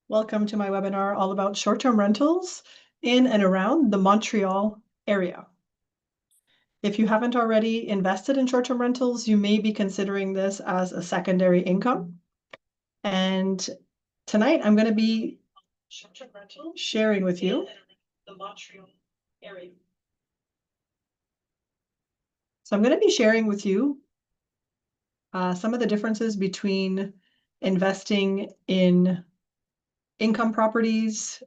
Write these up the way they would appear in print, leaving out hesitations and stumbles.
Welcome to my webinar all about short-term rentals in and around the Montreal area. If you haven't already invested in short-term rentals, you may be considering this as a secondary income. And tonight I'm going to be sharing with you the Montreal area. So I'm going to be sharing with you some of the differences between investing in income properties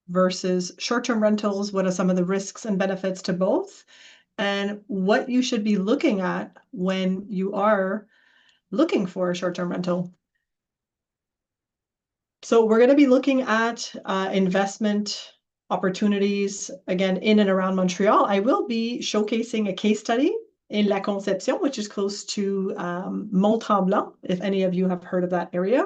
versus short-term rentals. What are some of the risks and benefits to both? And what you should be looking at when you are looking for a short-term rental. So we're going to be looking at investment opportunities, again, in and around Montreal. I will be showcasing a case study in La Conception, which is close to Mont-Tremblant, if any of you have heard of that area.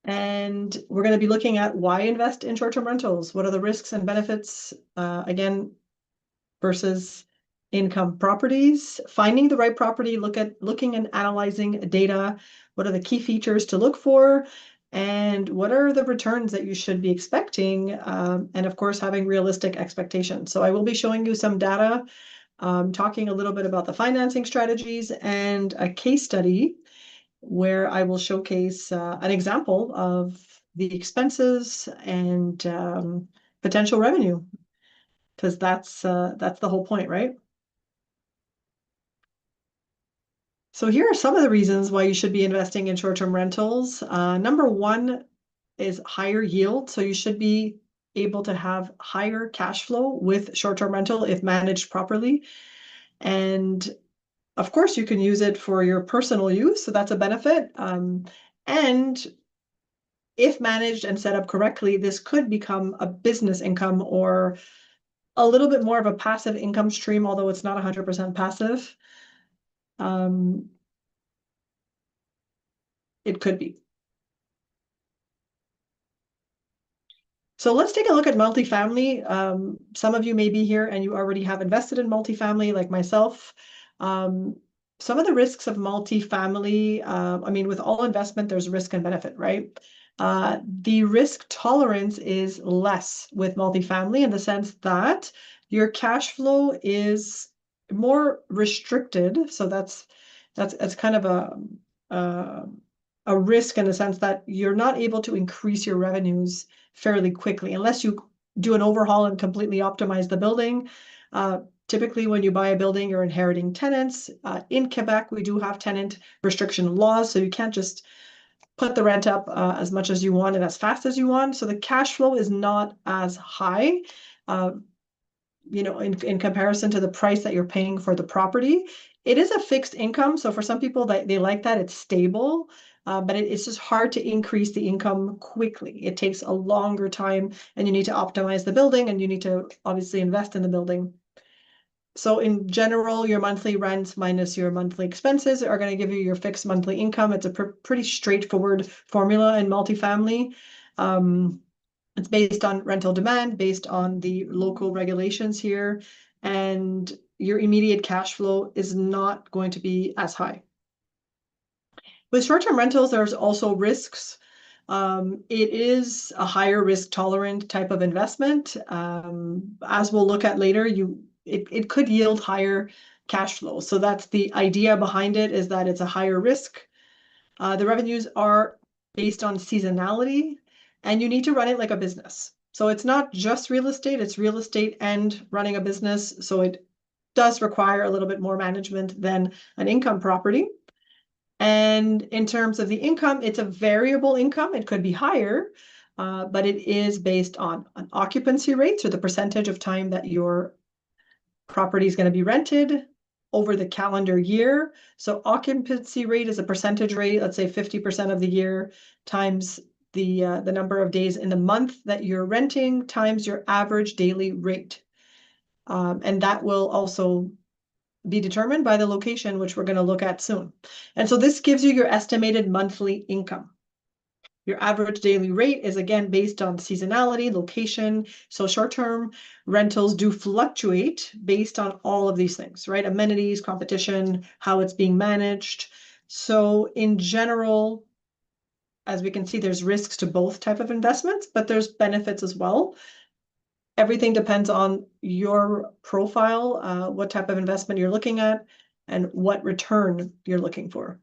And we're going to be looking at why invest in short-term rentals. What are the risks and benefits, again, versus income properties, finding the right property, looking and analyzing data. What are the key features to look for? And what are the returns that you should be expecting? And of course, having realistic expectations. So I will be showing you some data, talking a little bit about the financing strategies and a case study where I will showcase an example of the expenses and potential revenue, because that's the whole point, right? So here are some of the reasons why you should be investing in short-term rentals. Number one is higher yield. So you should be able to have higher cash flow with short-term rental if managed properly. And of course, you can use it for your personal use, so that's a benefit. And if managed and set up correctly, this could become a business income or a little bit more of a passive income stream, although it's not 100% passive. It could be. So let's take a look at multifamily. Some of you may be here and you already have invested in multifamily, like myself. Some of the risks of multifamily, I mean, with all investment, there's risk and benefit, right? The risk tolerance is less with multifamily in the sense that your cash flow is more restricted. So that's kind of a risk in the sense that you're not able to increase your revenues fairly quickly unless you do an overhaul and completely optimize the building. Typically, when you buy a building, you're inheriting tenants. In Quebec, we do have tenant restriction laws, so you can't just put the rent up as much as you want and as fast as you want. So the cash flow is not as high, in comparison to the price that you're paying for the property. It is a fixed income, so for some people they like that, it's stable. But it's just hard to increase the income quickly. It takes a longer time, and you need to optimize the building, and you need to obviously invest in the building. So in general, your monthly rents minus your monthly expenses are going to give you your fixed monthly income. It's a pretty straightforward formula in multifamily. It's based on rental demand, based on the local regulations here, and your immediate cash flow is not going to be as high. With short-term rentals, there's also risks. It is a higher risk tolerant type of investment. As we'll look at later, it could yield higher cash flow. So that's the idea behind it, is that it's a higher risk. The revenues are based on seasonality, and you need to run it like a business. So it's not just real estate, it's real estate and running a business. So it does require a little bit more management than an income property. And in terms of the income, it's a variable income. It could be higher, but it is based on an occupancy rate, so the percentage of time that your property is going to be rented over the calendar year. So occupancy rate is a percentage rate, let's say 50% of the year times the number of days in the month that you're renting times your average daily rate. And that will also be determined by the location, which we're going to look at soon. And so this gives you your estimated monthly income. Your average daily rate is again based on seasonality, location. So short-term rentals do fluctuate based on all of these things, right? Amenities, competition, how it's being managed. So in general, as we can see, there's risks to both type of investments, but there's benefits as well. Everything depends on your profile, what type of investment you're looking at, and what return you're looking for.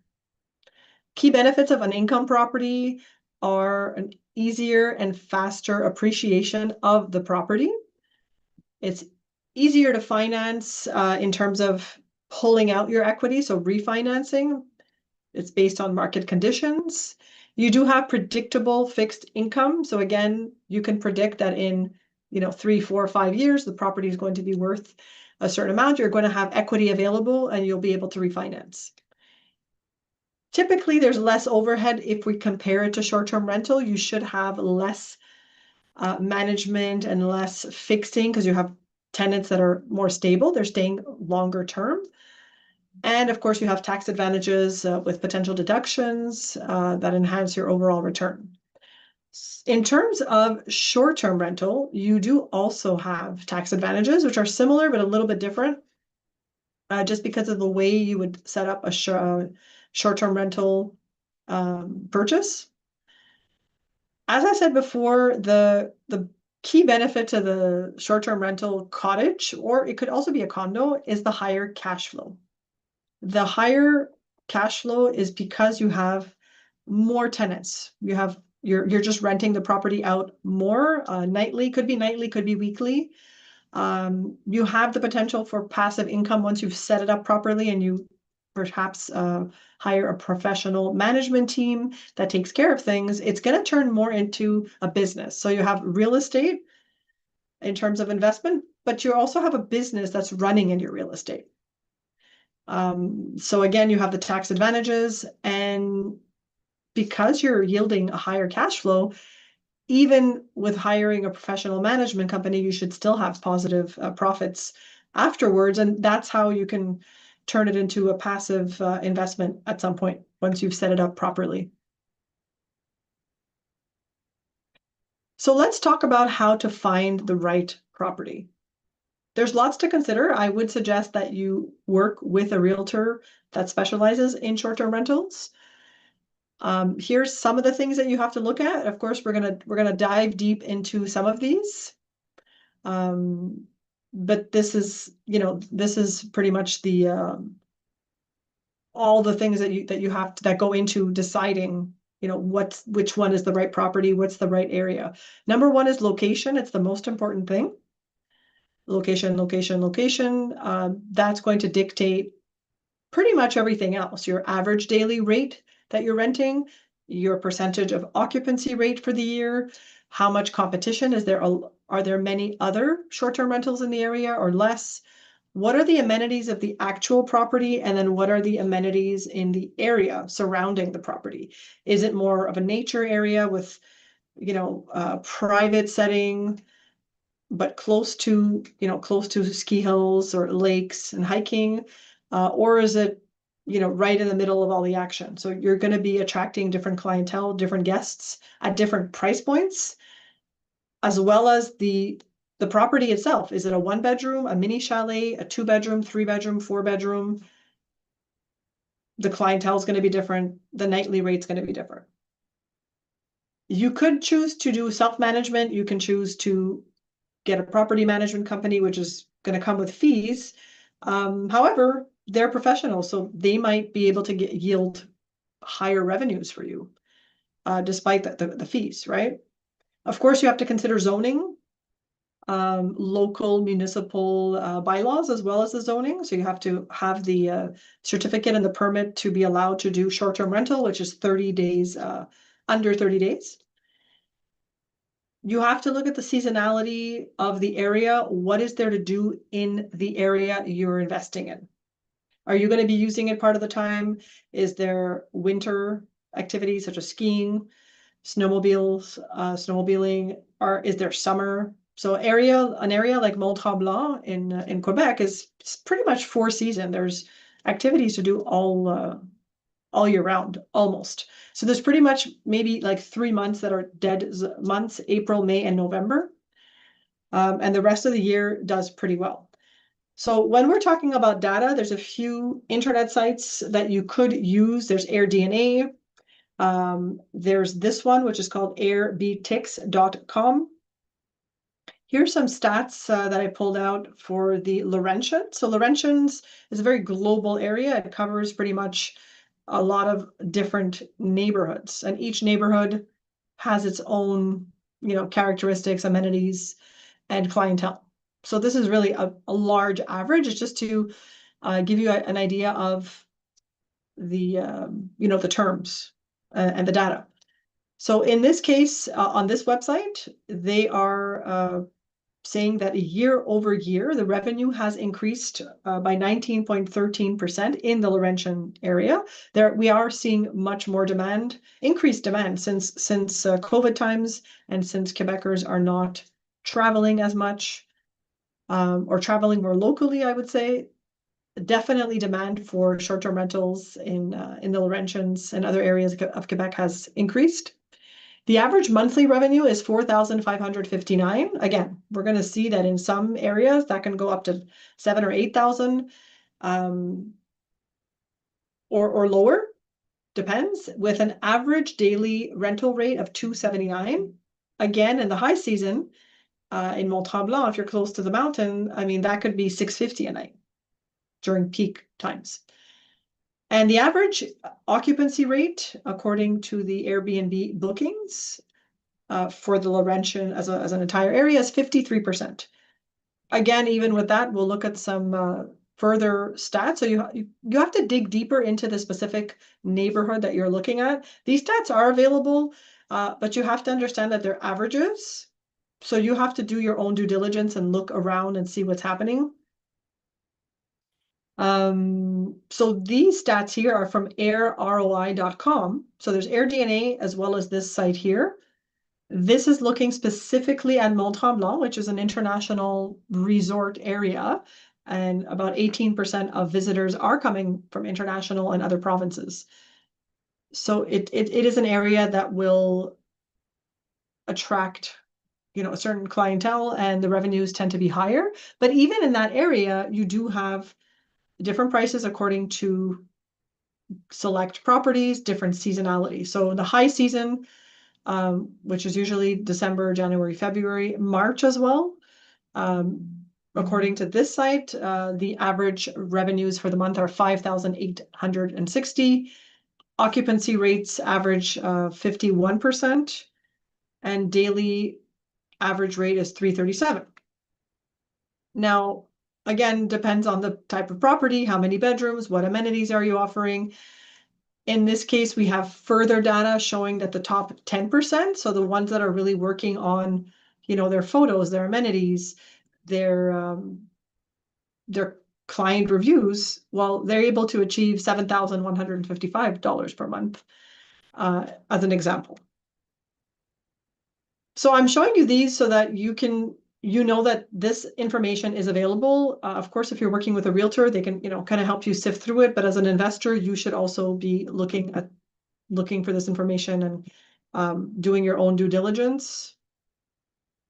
Key benefits of an income property are an easier and faster appreciation of the property. It's easier to finance in terms of pulling out your equity, so refinancing. It's based on market conditions. You do have predictable fixed income. So again, you can predict that in 3, 4, 5 years, the property is going to be worth a certain amount. You're going to have equity available and you'll be able to refinance. Typically, there's less overhead if we compare it to short-term rental. You should have less management and less fixing because you have tenants that are more stable. They're staying longer term. And of course, you have tax advantages with potential deductions that enhance your overall return. In terms of short-term rental, you do also have tax advantages, which are similar but a little bit different, just because of the way you would set up a short-term rental purchase. As I said before, the key benefit to the short-term rental cottage, or it could also be a condo, is the higher cash flow. The higher cash flow is because you have more tenants. You're just renting the property out more nightly, could be weekly. You have the potential for passive income once you've set it up properly and you perhaps hire a professional management team that takes care of things. It's going to turn more into a business. So you have real estate in terms of investment, but you also have a business that's running in your real estate. So again, you have the tax advantages, and because you're yielding a higher cash flow, even with hiring a professional management company, you should still have positive profits afterwards. And that's how you can turn it into a passive investment at some point once you've set it up properly. So let's talk about how to find the right property. There's lots to consider. I would suggest that you work with a realtor that specializes in short-term rentals. Here's some of the things that you have to look at. Of course, we're gonna dive deep into some of these. But this is pretty much the all the things that you have to that go into deciding, which one is the right property, what's the right area. Number one is location. It's the most important thing. Location, location, location. That's going to dictate pretty much everything else. Your average daily rate that you're renting, your percentage of occupancy rate for the year, how much competition is there? Are there many other short-term rentals in the area or less? What are the amenities of the actual property? And then what are the amenities in the area surrounding the property? Is it more of a nature area with, private setting, but close to ski hills or lakes and hiking? Or is it, right in the middle of all the action? So you're going to be attracting different clientele, different guests at different price points, as well as the property itself. Is it a 1-bedroom, a mini chalet, a 2-bedroom, 3-bedroom, 4-bedroom? The clientele is going to be different. The nightly rate's going to be different. You could choose to do self-management. You can choose to get a property management company, which is going to come with fees. However, they're professionals, so they might be able to yield higher revenues for you, despite the fees, right? Of course, you have to consider zoning, local municipal bylaws, as well as the zoning. So you have to have the certificate and the permit to be allowed to do short-term rental, which is 30 days, under 30 days. You have to look at the seasonality of the area. What is there to do in the area you're investing in? Are you going to be using it part of the time? Is there winter activities such as skiing, snowmobiling, or is there summer? So an area like Mont Tremblant in Quebec is pretty much 4-season. There's activities to do all year round, almost. So there's pretty much maybe like 3 months that are dead months, April, May, and November. And the rest of the year does pretty well. So when we're talking about data, there's a few internet sites that you could use. There's AirDNA. There's this one, which is called airbtix.com. Here's some stats that I pulled out for the Laurentian. So Laurentians is a very global area. It covers pretty much a lot of different neighborhoods, and each neighborhood has its own, characteristics, amenities, and clientele. So this is really a large average. It's just to give you an idea of the, the terms and the data. So in this case, on this website, they are saying that year over year, the revenue has increased by 19.13% in the Laurentian area. We are seeing much more demand, increased demand since COVID times, and since Quebecers are not traveling as much, or traveling more locally, I would say. Definitely demand for short-term rentals in the Laurentians and other areas of Quebec has increased. The average monthly revenue is 4,559. Again, we're going to see that in some areas that can go up to 7,000 or 8,000, or lower, depends, with an average daily rental rate of 279. Again, in the high season, in Mont-Tremblant, if you're close to the mountain, I mean, that could be 650 a night during peak times. And the average occupancy rate, according to the Airbnb bookings, for the Laurentian as an entire area, is 53%. Again, even with that, we'll look at some further stats. So you have to dig deeper into the specific neighborhood that you're looking at. These stats are available, but you have to understand that they're averages. So you have to do your own due diligence and look around and see what's happening. So these stats here are from airroi.com. So there's AirDNA as well as this site here. This is looking specifically at Mont-Tremblant, which is an international resort area, and about 18% of visitors are coming from international and other provinces. So it is an area that will attract, a certain clientele, and the revenues tend to be higher. But even in that area, you do have different prices according to select properties, different seasonality. So the high season, which is usually December, January, February, March as well. According to this site, the average revenues for the month are 5,860. Occupancy rates average 51%, and daily average rate is 337. Now, again, depends on the type of property, how many bedrooms, what amenities are you offering. In this case, we have further data showing that the top 10%, so the ones that are really working on, their photos, their amenities, their client reviews, well, they're able to achieve $7,155 per month, as an example. So I'm showing you these so that you know that this information is available. Of course, if you're working with a realtor, they can, kind of help you sift through it. But as an investor, you should also be looking for this information and doing your own due diligence.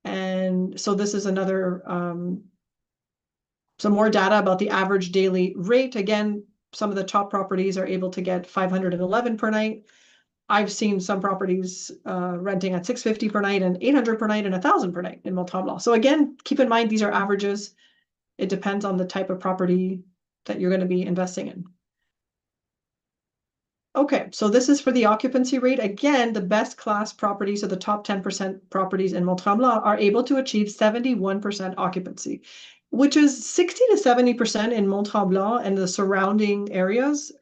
And so this is another, some more data about the average daily rate. Again, some of the top properties are able to get 511 per night. I've seen some properties renting at 650 per night and 800 per night and 1,000 per night in Mont-Tremblant. So again, keep in mind, these are averages. It depends on the type of property that you're going to be investing in. Okay, so this is for the occupancy rate. Again, the best class properties, or the top 10% properties in Mont-Tremblant, are able to achieve 71% occupancy, which is 60 to 70% in Mont-Tremblant and the surrounding areas.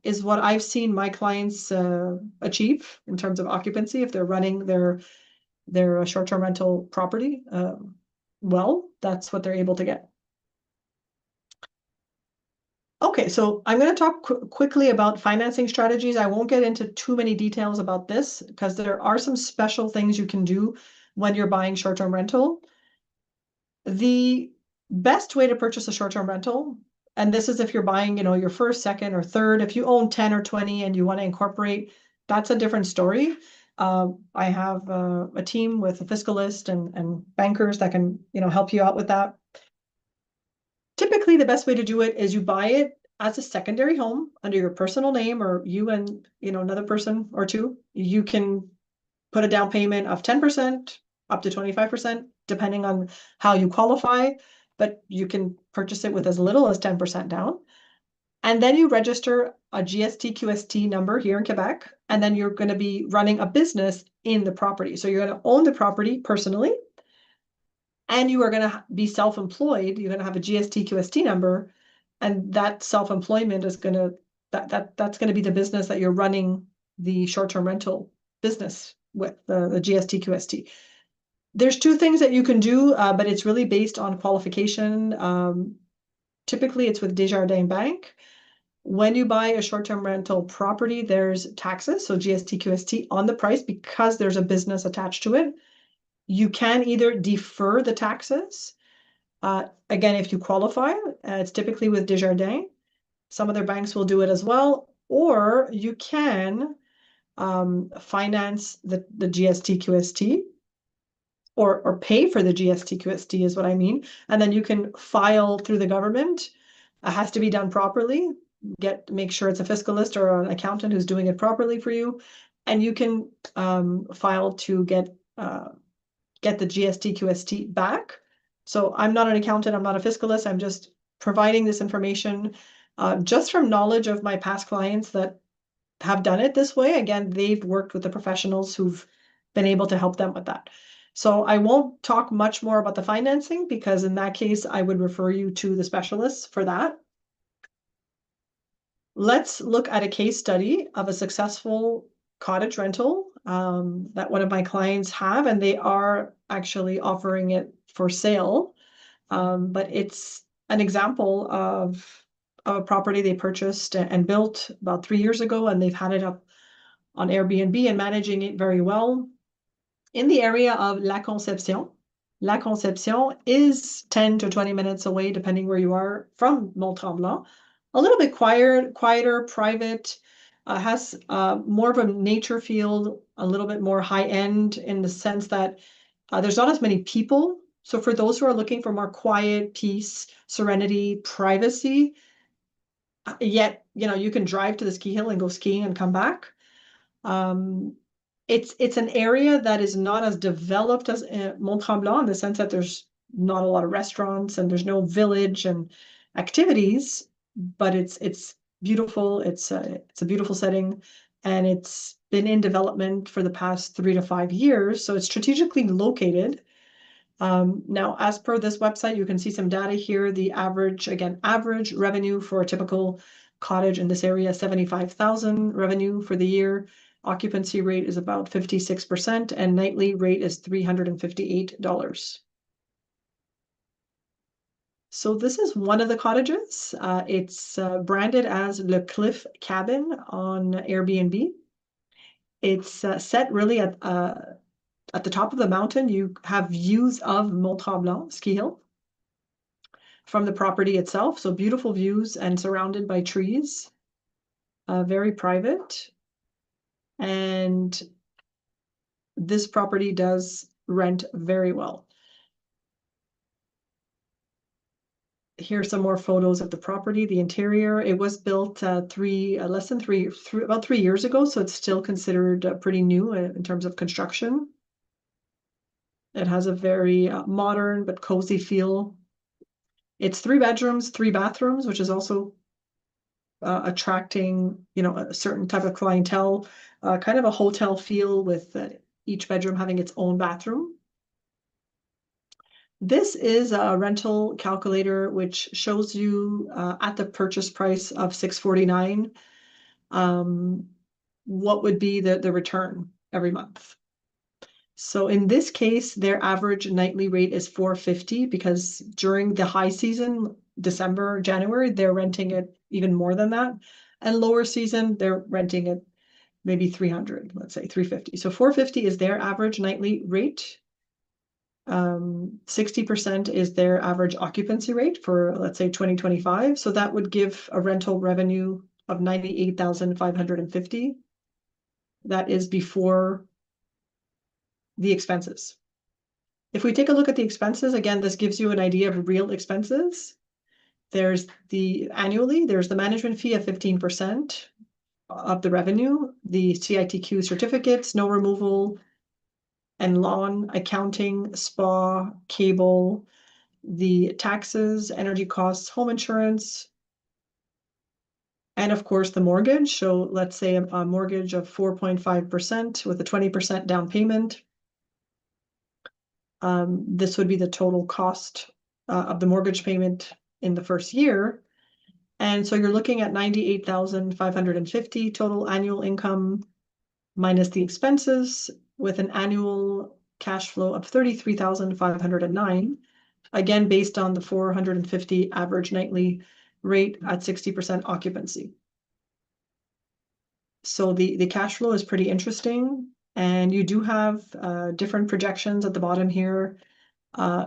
Is what I've seen my clients achieve in terms of occupancy if they're running their short-term rental property. Well, that's what they're able to get. Okay, so I'm going to talk quickly about financing strategies. I won't get into too many details about this because there are some special things you can do when you're buying short-term rental. The best way to purchase a short-term rental, and this is if you're buying, your first, second, or third. If you own 10 or 20 and you want to incorporate, that's a different story. I have a team with a fiscalist and bankers that can, help you out with that. Typically, the best way to do it is you buy it as a secondary home under your personal name, or you and, another person or two, you can put a down payment of 10% up to 25%, depending on how you qualify, but you can purchase it with as little as 10% down. And then you register a GST QST number here in Quebec, and then you're going to be running a business in the property. So you're going to own the property personally, and you are going to be self-employed. You're going to have a GST QST number, and that self-employment is going to that's going to be the business that you're running the short-term rental business with, the GST QST. There's two things that you can do, but it's really based on qualification. Typically, it's with Desjardins Bank. When you buy a short-term rental property, there's taxes, so GST QST on the price because there's a business attached to it. You can either defer the taxes. Again, if you qualify, it's typically with Desjardins. Some other banks will do it as well, or you can finance the GST QST, or pay for the GST QST is what I mean. And then you can file through the government. It has to be done properly. Make sure it's a fiscalist or an accountant who's doing it properly for you. And you can file to get the GST QST back. So I'm not an accountant, I'm not a fiscalist, I'm just providing this information just from knowledge of my past clients that have done it this way. Again, they've worked with the professionals who've been able to help them with that. So I won't talk much more about the financing, because in that case, I would refer you to the specialists for that. Let's look at a case study of a successful cottage rental that one of my clients have, and they are actually offering it for sale. But it's an example of a property they purchased and built about 3 years ago, and they've had it up on Airbnb and managing it very well in the area of La Conception. La Conception is 10 to 20 minutes away, depending where you are, from Mont-Tremblant. A little bit quieter, private, has more of a nature feel, a little bit more high-end in the sense that there's not as many people. So for those who are looking for more quiet, peace, serenity, privacy, yet, you can drive to the ski hill and go skiing and come back. It's an area that is not as developed as Mont-Tremblant, in the sense that there's not a lot of restaurants and there's no village and activities, but it's beautiful. It's a beautiful setting, and it's been in development for the past 3 to 5 years. So it's strategically located. Now, as per this website, you can see some data here. The average revenue for a typical cottage in this area, 75,000 revenue for the year. Occupancy rate is about 56%, and nightly rate is $358. So this is one of the cottages. It's branded as Le Cliff Cabin on Airbnb. It's set really at the top of the mountain. You have views of Mont-Tremblant ski hill from the property itself. So beautiful views and surrounded by trees. Very private. And this property does rent very well. Here's some more photos of the property, the interior. It was built about 3 years ago, so it's still considered pretty new in terms of construction. It has a very modern but cozy feel. It's 3 bedrooms, 3 bathrooms, which is also attracting, a certain type of clientele, kind of a hotel feel with each bedroom having its own bathroom. This is a rental calculator which shows you at the purchase price of $649 what would be the return every month. So in this case, their average nightly rate is $450, because during the high season, December, January, they're renting it even more than that. And lower season, they're renting it maybe $300, let's say $350. So $450 is their average nightly rate. 60% is their average occupancy rate for, let's say, 2025. So that would give a rental revenue of $98,550. That is before the expenses. If we take a look at the expenses, again, this gives you an idea of real expenses. There's annually, there's the management fee of 15% of the revenue, the CITQ certificates, snow removal and lawn, accounting, spa, cable, the taxes, energy costs, home insurance, and of course the mortgage. So let's say a mortgage of 4.5% with a 20% down payment. This would be the total cost of the mortgage payment in the first year. And so you're looking at 98,550 total annual income minus the expenses, with an annual cash flow of 33,509, again, based on the 450 average nightly rate at 60% occupancy. So the cash flow is pretty interesting, and you do have different projections at the bottom here.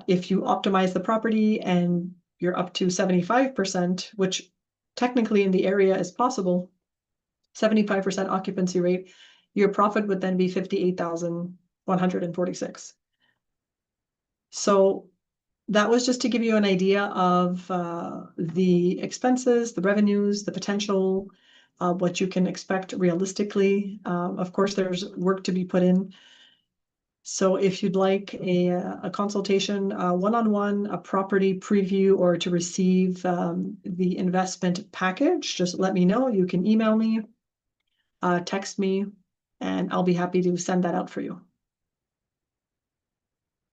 If you optimize the property and you're up to 75%, which technically in the area is possible, 75% occupancy rate, your profit would then be 58,146. So that was just to give you an idea of the expenses, the revenues, the potential, what you can expect realistically. Of course, there's work to be put in. So if you'd like a consultation, one-on-one, a property preview, or to receive the investment package, just let me know. You can email me, text me, and I'll be happy to send that out for you.